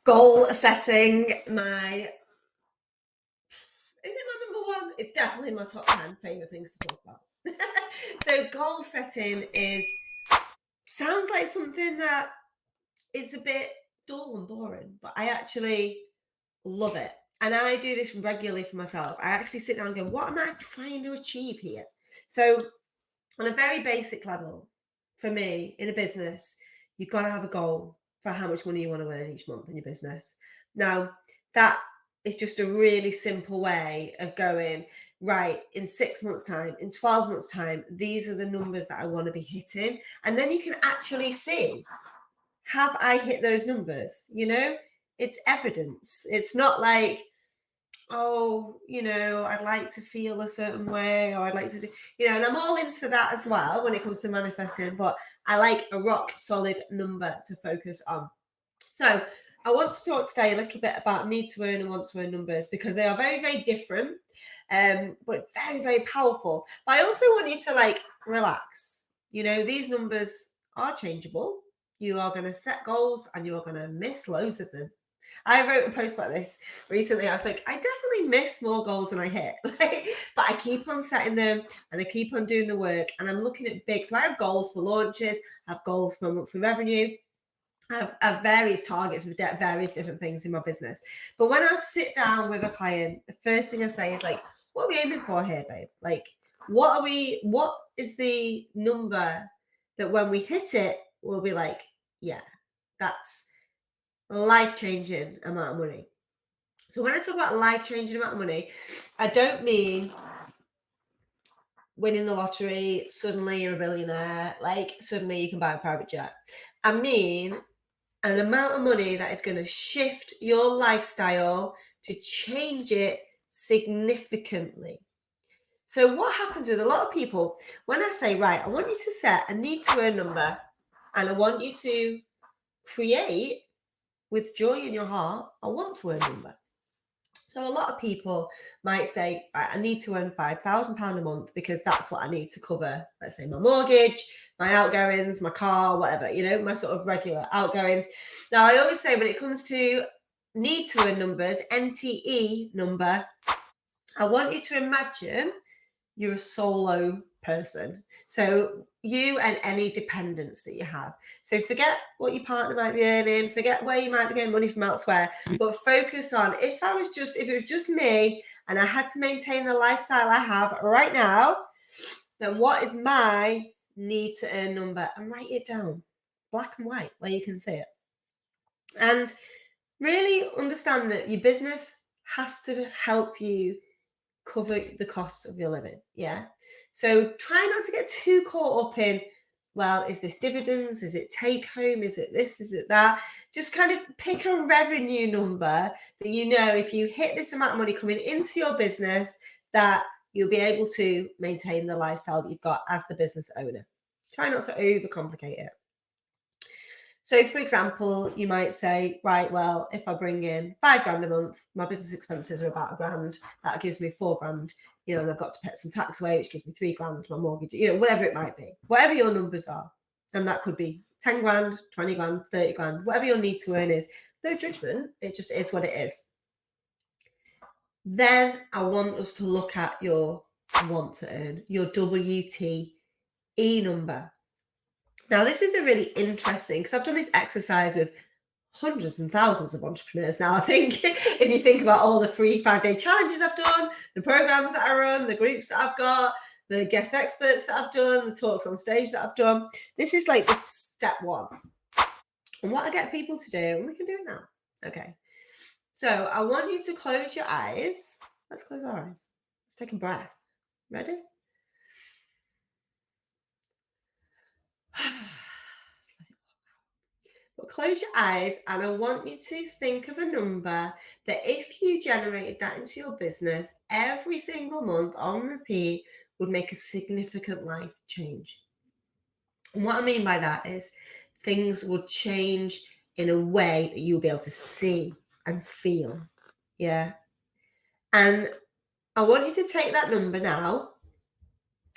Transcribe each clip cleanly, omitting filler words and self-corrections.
Goal setting, is it my number one? It's definitely my top 10 favorite things to talk about. So goal setting sounds like something that is a bit dull and boring, but I actually love it. And I do this regularly for myself. I actually sit down and go, what am I trying to achieve here? So on a very basic level, for me in a business, you've got to have a goal for how much money you want to earn each month in your business. Now, that is just a really simple way of going, right, in 6 months' time, in 12 months' time, these are the numbers that I want to be hitting. And then you can actually see, have I hit those numbers? It's evidence. It's not like, oh, I'd like to feel a certain way, or I'd like to do, and I'm all into that as well when it comes to manifesting, but I like a rock solid number to focus on. So I want to talk today a little bit about need to earn and want to earn numbers, because they are very, very different, but very, very powerful. But I also want you to relax. These numbers are changeable. You are going to set goals and you are going to miss loads of them. I wrote a post like this recently. I was like, I definitely miss more goals than I hit. But I keep on setting them and I keep on doing the work, and I'm looking at big. So I have goals for launches, I have goals for monthly revenue. I have various targets with various different things in my business. But when I sit down with a client, the first thing I say is what are we aiming for here, babe? What is the number that when we hit it, we'll be like, yeah, that's life-changing amount of money. So when I talk about life-changing amount of money, I don't mean winning the lottery, suddenly you're a billionaire, suddenly you can buy a private jet. I mean an amount of money that is going to shift your lifestyle to change it significantly. So what happens with a lot of people, when I say, right, I want you to set a need to earn number, and I want you to create with joy in your heart a want to earn number. So a lot of people might say, right, I need to earn £5,000 a month because that's what I need to cover, let's say, my mortgage, my outgoings, my car, whatever, my sort of regular outgoings. Now, I always say when it comes to need to earn numbers, NTE number, I want you to imagine you're a solo person. So you and any dependents that you have. So forget what your partner might be earning, forget where you might be getting money from elsewhere, but focus on if it was just me and I had to maintain the lifestyle I have right now, then what is my need to earn number? And write it down, black and white, where you can see it. And really understand that your business has to help you cover the cost of your living. Yeah. So try not to get too caught up in, well, is this dividends? Is it take home? Is it this? Is it that? Just kind of pick a revenue number that if you hit this amount of money coming into your business, that you'll be able to maintain the lifestyle that you've got as the business owner. Try not to overcomplicate it. So, for example, you might say, right, well, if I bring in £5,000 a month, my business expenses are about £1,000. That gives me £4,000. And I've got to put some tax away, which gives me £3,000. My mortgage, whatever it might be, whatever your numbers are, and that could be £10,000, £20,000, £30,000, whatever your need to earn is. No judgment. It just is what it is. Then I want us to look at your want to earn, your WTE number. Now, this is a really interesting, because I've done this exercise with hundreds and thousands of entrepreneurs now. I think if you think about all the free 5-day challenges I've done, the programs that I run, the groups that I've got, the guest experts that I've done, the talks on stage that I've done, this is like the step one. And what I get people to do, and we can do it now. Okay. So I want you to close your eyes. Let's close our eyes. Let's take a breath. Ready? But close your eyes, and I want you to think of a number that if you generated that into your business every single month on repeat would make a significant life change. And what I mean by that is things would change in a way that you'll be able to see and feel. Yeah. And I want you to take that number now,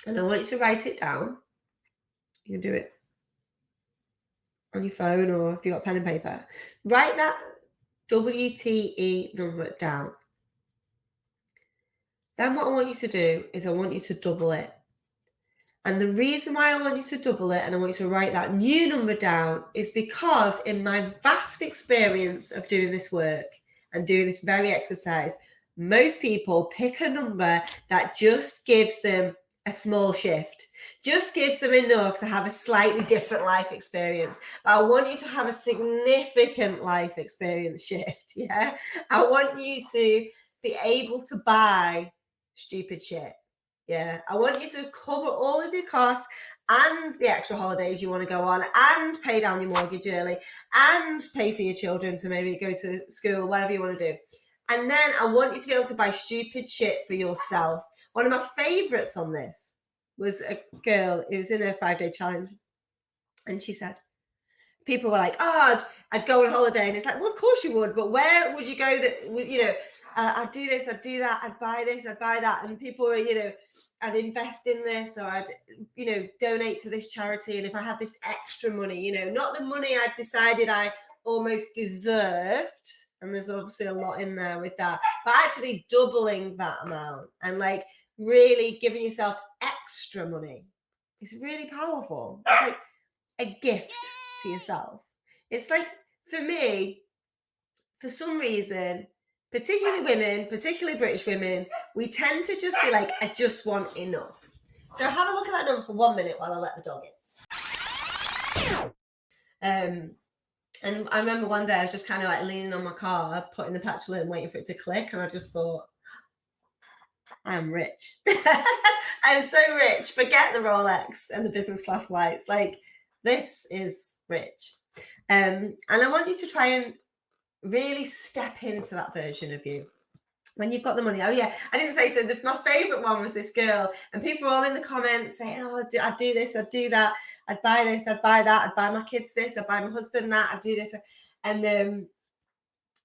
and I want you to write it down. You can do it on your phone, or if you've got pen and paper. Write that WTE number down. Then what I want you to do is I want you to double it. And the reason why I want you to double it and I want you to write that new number down is because in my vast experience of doing this work and doing this very exercise, most people pick a number that just gives them a small shift, just gives them enough to have a slightly different life experience. But I want you to have a significant life experience shift. Yeah. I want you to be able to buy stupid shit. Yeah, I want you to cover all of your costs and the extra holidays you want to go on and pay down your mortgage early and pay for your children to maybe go to school, whatever you want to do. And then I want you to be able to buy stupid shit for yourself. One of my favorites on this was a girl, it was in a 5-day challenge. And she said, people were like, oh, I'd go on holiday. And it's like, well, of course you would. But where would you go that, you know, I'd do this, I'd do that, I'd buy this, I'd buy that. And people were, you know, I'd invest in this or I'd, you know, donate to this charity. And if I had this extra money, you know, not the money I'd decided I almost deserved. And there's obviously a lot in there with that, but actually doubling that amount and like really giving yourself extra money is really powerful. It's like a gift to yourself. It's like, for me, for some reason, particularly women, particularly British women, we tend to just be like, I just want enough. So have a look at that number for 1 minute while I let the dog in. And I remember one day I was just kind of like leaning on my car, putting the petrol in, waiting for it to click. And I just thought, I'm rich. I'm so rich. Forget the Rolex and the business class flights. Like, this is rich. And I want you to try and really step into that version of you when you've got the money. Oh yeah, I didn't say so. My favorite one was this girl, and people were all in the comments saying, oh, I'd do this, I'd do that, I'd buy this, I'd buy that, I'd buy my kids this, I'd buy my husband that, I'd do this. And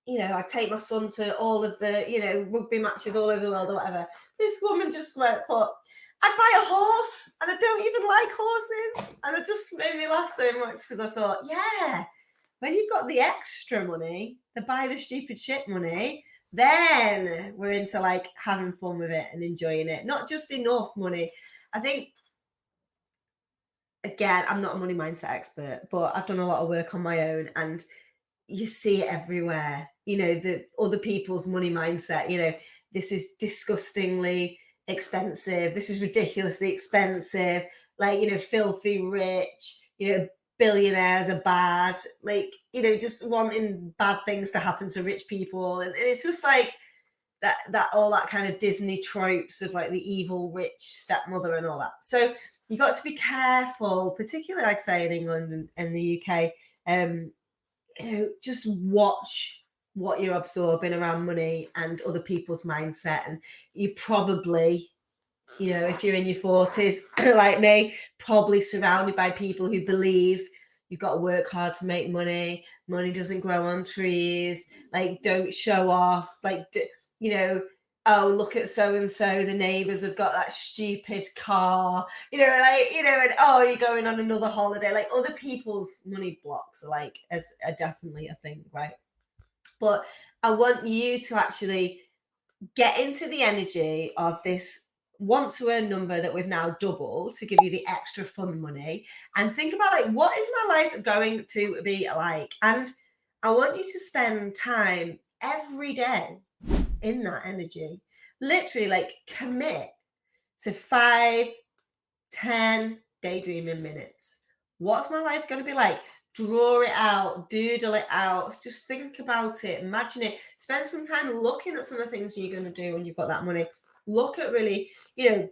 you know, I'd take my son to all of the, you know, rugby matches all over the world or whatever. This woman just put, I'd buy a horse, and I don't even like horses. And it just made me laugh so much because I thought, yeah, when you've got the extra money, the buy the stupid shit money, then we're into like having fun with it and enjoying it. Not just enough money. I think, again, I'm not a money mindset expert, but I've done a lot of work on my own and you see it everywhere. You know, the other people's money mindset, you know, this is disgustingly expensive. This is ridiculously expensive. Like, you know, filthy rich, you know, billionaires are bad, like, you know, just wanting bad things to happen to rich people. And it's just like that all that kind of Disney tropes of like the evil rich stepmother and all that. So you got to be careful, particularly like say in England and the UK, you know, just watch what you're absorbing around money and other people's mindset. And you probably, you know, if you're in your 40s like me, probably surrounded by people who believe you've got to work hard to make money. Money doesn't grow on trees. Like, don't show off. Like, you know, oh, look at so-and-so, the neighbours have got that stupid car, you know, like, you know, and oh, you're going on another holiday. Like, other people's money blocks are like, are definitely a thing, right? But I want you to actually get into the energy of this want to earn number that we've now doubled to give you the extra fun money, and think about like, what is my life going to be like? And I want you to spend time every day in that energy. Literally, like, commit to 5-10 daydreaming minutes. What's my life going to be like? Draw it out, doodle it out, just think about it, imagine it. Spend some time looking at some of the things you're going to do when you've got that money. Look at really, you know,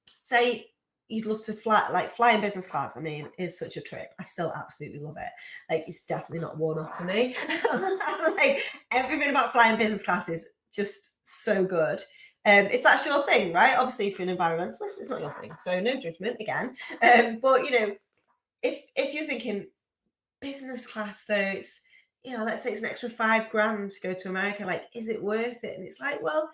say you'd love to fly in business class. I mean, it's such a trip. I still absolutely love it. Like, it's definitely not worn off for me. Like, everything about flying business class is just so good. If that's your thing, right? Obviously, if you're an environmentalist, it's not your thing. So no judgment again. But you know, if you're thinking business class though, it's, you know, let's say it's an extra $5,000 to go to America. Like, is it worth it? And it's like, well,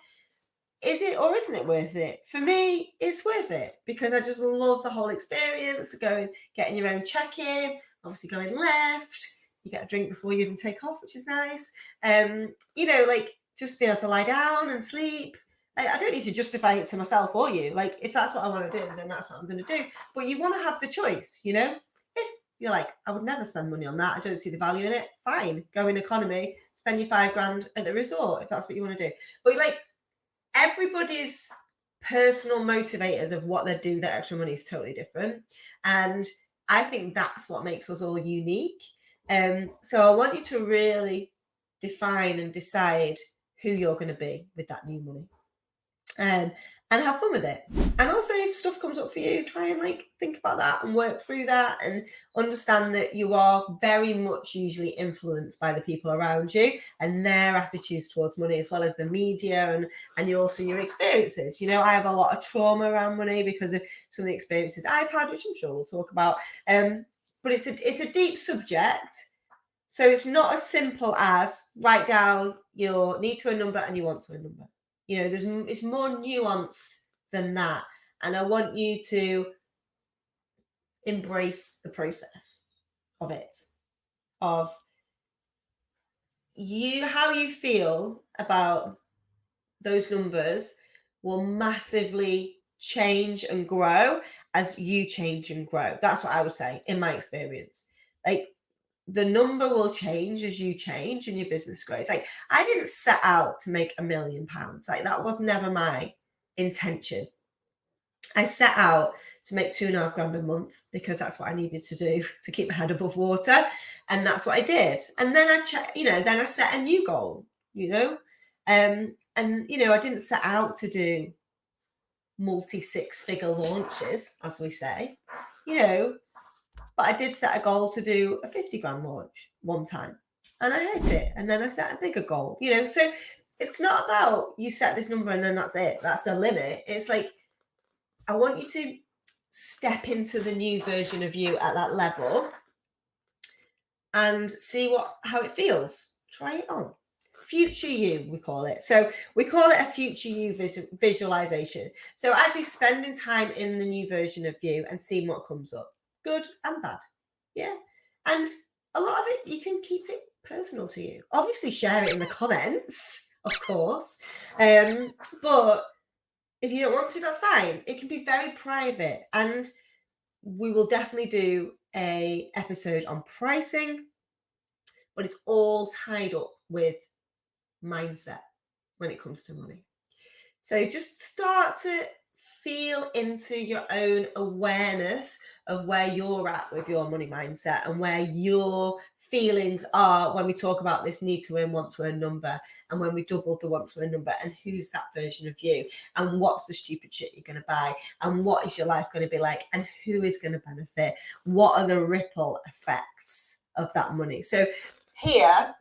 is it or isn't it worth it? For me, it's worth it because I just love the whole experience, going, getting your own check-in, obviously going left, You get a drink before you even take off, which is nice. Like just be able to lie down and sleep. I don't need to justify it to myself or you. Like, if that's what I want to do, then that's what I'm going to do. But you want to have the choice, If you're like, I would never spend money on that, I don't see the value in it, fine. Go in economy, spend your £5,000 at the resort if that's what you want to do. But like, everybody's personal motivators of what they do with their extra money is totally different. And I think that's what makes us all unique. So I want you to really define and decide who you're going to be with that new money. And have fun with it. And also, if stuff comes up for you, try and like think about that and work through that, and understand that you are very much usually influenced by the people around you and their attitudes towards money, as well as the media and your experiences. I have a lot of trauma around money because of some of the experiences I've had, which I'm sure we'll talk about. But it's a deep subject. So it's not as simple as write down your need to a number and your want to a number. It's more nuance than that. And I want you to embrace the process of it, of how you feel about those numbers will massively change and grow as you change and grow. That's what I would say in my experience. Like, the number will change as you change and your business grows. Like, I didn't set out to make £1 million. Like, that was never my intention. I set out to make £2,500 a month because that's what I needed to do to keep my head above water. And that's what I did. And then I set a new goal, I didn't set out to do multi-6-figure launches, as we say, but I did set a goal to do a 50 grand launch one time, and I hit it. And then I set a bigger goal, so it's not about you set this number and then that's it. That's the limit. It's like, I want you to step into the new version of you at that level and see how it feels. Try it on. Future you, we call it. So we call it a future you visualization. So actually spending time in the new version of you and seeing what comes up. Good and bad. Yeah. And a lot of it, you can keep it personal to you. Obviously, share it in the comments, of course. But if you don't want to, that's fine. It can be very private. And we will definitely do an episode on pricing, but it's all tied up with mindset when it comes to money. So just start to feel into your own awareness of where you're at with your money mindset and where your feelings are when we talk about this need to earn, want to earn number, and when we doubled the want to earn number, and who's that version of you, and what's the stupid shit you're going to buy, and what is your life going to be like, and who is going to benefit, what are the ripple effects of that money. So here,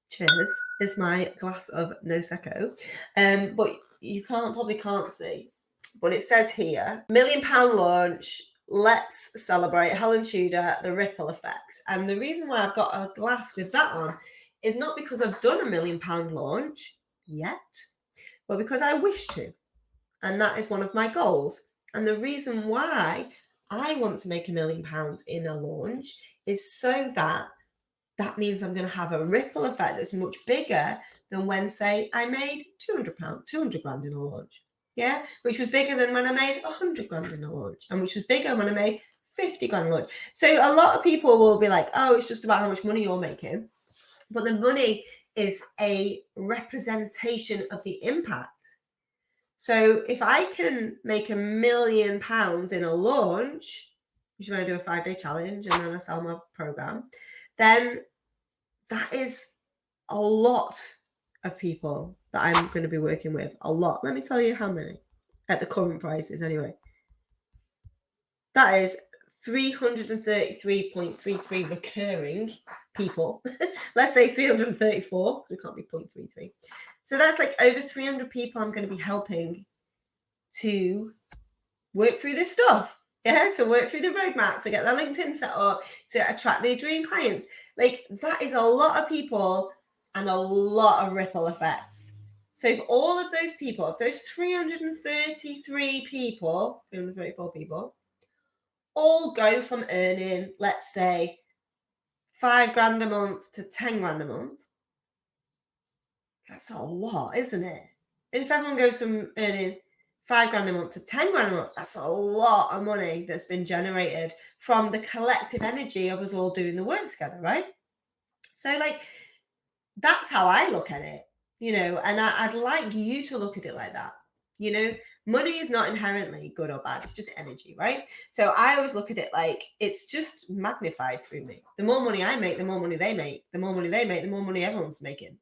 cheers, is my glass of Prosecco, but you probably can't see, but it says here, £1 million launch, let's celebrate Helen Tudor, the ripple effect. And the reason why I've got a glass with that on is not because I've done £1 million launch yet, but because I wish to. And that is one of my goals. And the reason why I want to make £1 million in a launch is so that means I'm going to have a ripple effect that's much bigger than when, say, I made £200, 200 grand in a launch. Yeah, which was bigger than when I made 100 grand in a launch, and which was bigger when I made 50 grand in a launch. So a lot of people will be like, oh, it's just about how much money you're making. But the money is a representation of the impact. So if I can make £1 million in a launch, which is when I do a 5-day challenge and then I sell my program, then that is a lot of people that I'm going to be working with. A lot. Let me tell you how many at the current prices anyway. That is 333.33 recurring people. Let's say 334, because it can't be 0.33. So that's like over 300 people I'm going to be helping to work through this stuff. Yeah, to work through the roadmap, to get their LinkedIn set up, to attract their dream clients. Like, that is a lot of people and a lot of ripple effects. So if all of those people, if those 334 people, all go from earning, let's say, 5 grand a month to 10 grand a month, that's a lot, isn't it? And if everyone goes from earning 5 grand a month to 10 grand a month, that's a lot of money that's been generated from the collective energy of us all doing the work together, right? So, like, that's how I look at it, and I'd like you to look at it like that. Money is not inherently good or bad, it's just energy, right? So I always look at it like it's just magnified through me. The more money I make, the more money they make. The more money they make, the more money everyone's making,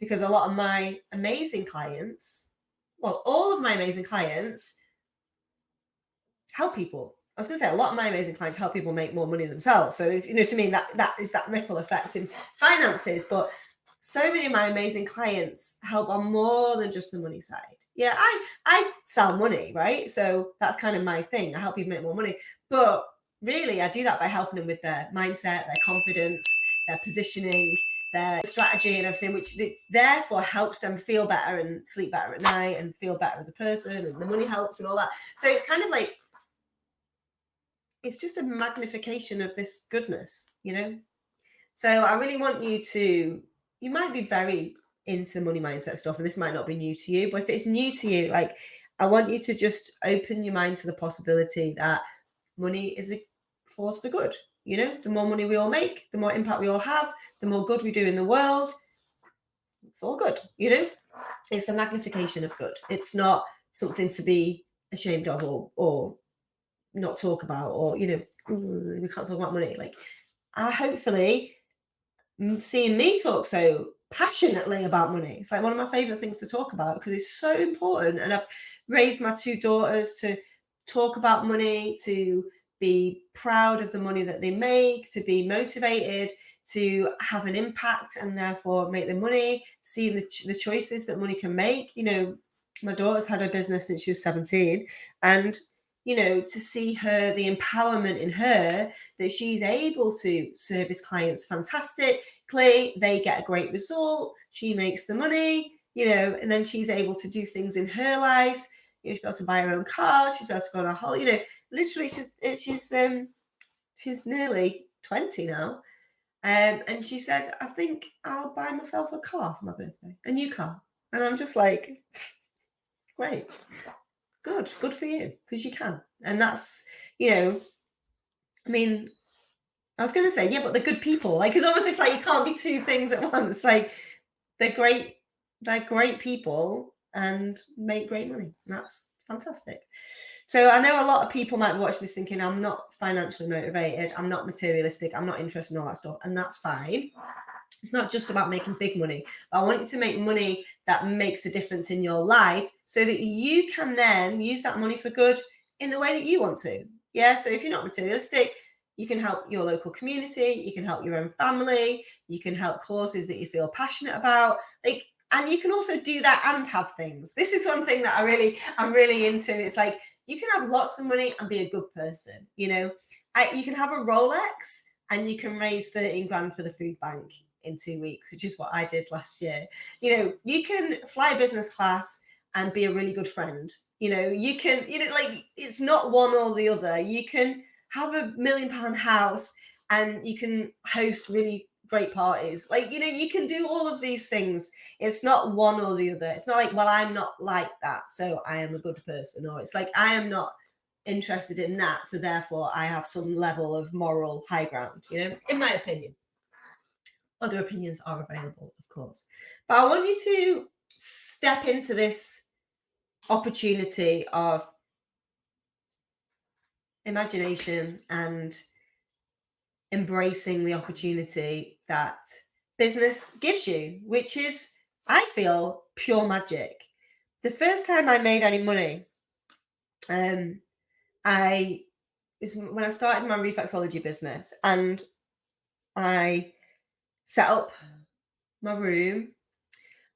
because a lot of my amazing clients, well, all of my amazing clients help people. I was going to say a lot of my amazing clients help people make more money themselves. So, to me, that is that ripple effect in finances. But so many of my amazing clients help on more than just the money side. Yeah, I sell money, right? So that's kind of my thing. I help people make more money. But really, I do that by helping them with their mindset, their confidence, their positioning, their strategy and everything, which therefore helps them feel better and sleep better at night and feel better as a person. And the money helps and all that. So it's kind of like, it's just a magnification of this goodness, So I really want you might be very into money mindset stuff, and this might not be new to you, but if it's new to you, like, I want you to just open your mind to the possibility that money is a force for good. The more money we all make, the more impact we all have, the more good we do in the world. It's all good, It's a magnification of good. It's not something to be ashamed of or not talk about, or we can't talk about money. Like, hopefully seeing me talk so passionately about money, it's like one of my favorite things to talk about because it's so important. And I've raised my 2 daughters to talk about money, to be proud of the money that they make, to be motivated to have an impact and therefore make the money, see the choices that money can make. My daughter's had a business since she was 17, and to see her, the empowerment in her, that she's able to service clients fantastically, they get a great result, she makes the money, and then she's able to do things in her life. She's able to buy her own car, she's able to go on a holiday. Literally, she's nearly 20 now. And she said, I think I'll buy myself a car for my birthday, a new car. And I'm just like, great. Good for you, because you can. And that's, I mean, I was going to say, yeah, but they're good people. Like, it's almost, it's like you can't be 2 things at once. Like, they're great people and make great money. And that's fantastic. So I know a lot of people might watch this thinking, I'm not financially motivated, I'm not materialistic, I'm not interested in all that stuff. And that's fine. It's not just about making big money, but I want you to make money that makes a difference in your life so that you can then use that money for good in the way that you want to. Yeah. So if you're not materialistic, you can help your local community, you can help your own family, you can help causes that you feel passionate about. And you can also do that and have things. This is one thing that I'm really into. It's like, you can have lots of money and be a good person. You can have a Rolex and you can raise 13 grand for the food bank in 2 weeks, which is what I did last year. You can fly business class and be a really good friend. You can, like, it's not one or the other. You can have a £1 million house and you can host really great parties. Like, you can do all of these things. It's not one or the other. It's not like, well, I'm not like that, so I am a good person. Or it's like, I am not interested in that, so therefore I have some level of moral high ground, in my opinion. Other opinions are available, of course. But I want you to step into this opportunity of imagination and embracing the opportunity that business gives you, which is, I feel, pure magic. The first time I made any money, is when I started my reflexology business, and I set up my room.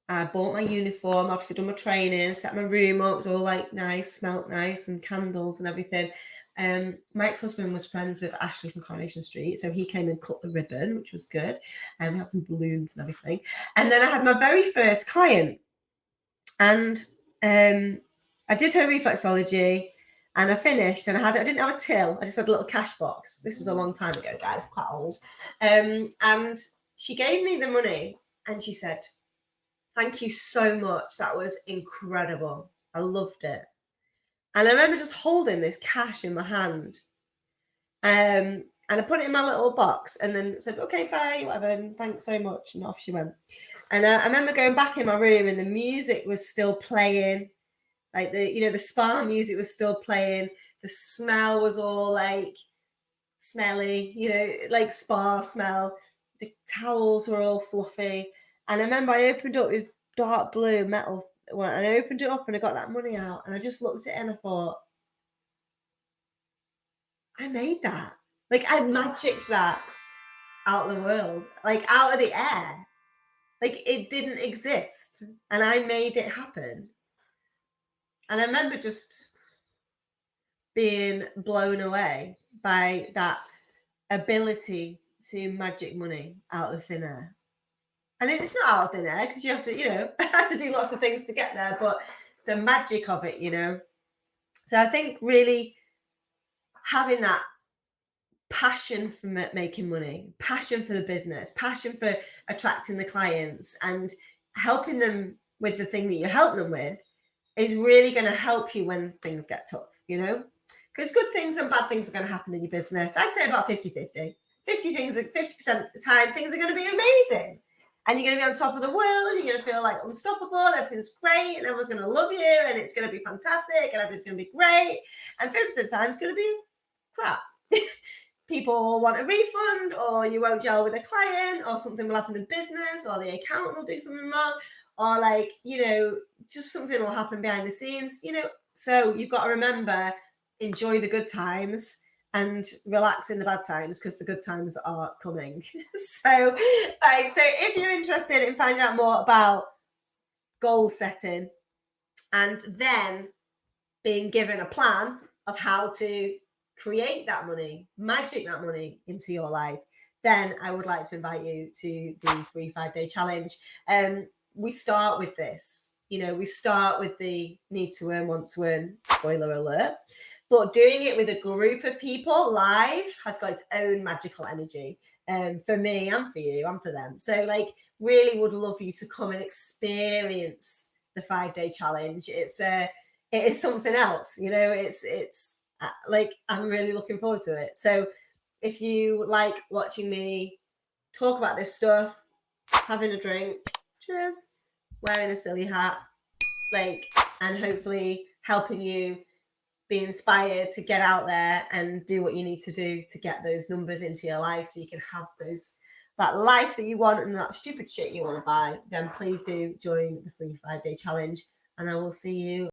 I bought my uniform, obviously done my training, set my room up, it was all like nice, smelt nice, and candles and everything. My ex-husband was friends with Ashley from Coronation Street, so he came and cut the ribbon, which was good. And we had some balloons and everything. And then I had my very first client, and I did her reflexology, And I finished, and I didn't have a till. I just had a little cash box. This was a long time ago, guys, quite old. And she gave me the money, and she said, "Thank you so much. That was incredible. I loved it." And I remember just holding this cash in my hand. And I put it in my little box, and then said, "Okay, bye, whatever, and thanks so much." And off she went. And I remember going back in my room, and the music was still playing. Like the spa music was still playing. The smell was all like smelly, like spa smell. The towels were all fluffy. And I remember I opened up with dark blue metal one, and I opened it up and I got that money out, and I just looked at it and I thought, I made that. Like I magicked that out of the world, like out of the air. Like it didn't exist. And I made it happen. And I remember just being blown away by that ability to magic money out of thin air. And it's not out of thin air because you have to, have to do lots of things to get there, but the magic of it, So I think really having that passion for making money, passion for the business, passion for attracting the clients and helping them with the thing that you help them with is really going to help you when things get tough, because good things and bad things are going to happen in your business. I'd say about 50-50. 50% of the time, things are going to be amazing. And you're going to be on top of the world. You're going to feel like unstoppable. Everything's great. And everyone's going to love you. And it's going to be fantastic. And everything's going to be great. And 50% of the time, it's going to be crap. People will want a refund, or you won't gel with a client, or something will happen in business, or the accountant will do something wrong, or just something will happen behind the scenes, So you've got to remember, enjoy the good times and relax in the bad times, because the good times are coming. So if you're interested in finding out more about goal setting and then being given a plan of how to create that money, magic that money into your life, then I would like to invite you to the free 5-day challenge. We start with this, we start with the need to earn, want to earn, spoiler alert, but doing it with a group of people live has got its own magical energy. For me and for you and for them. So really would love you to come and experience the 5-day challenge. It is something else, it's I'm really looking forward to it. So if you like watching me talk about this stuff, having a drink, cheers, wearing a silly hat, and hopefully helping you be inspired to get out there and do what you need to do to get those numbers into your life so you can have that life that you want and that stupid shit you want to buy, then please do join the free 5-day challenge, and I will see you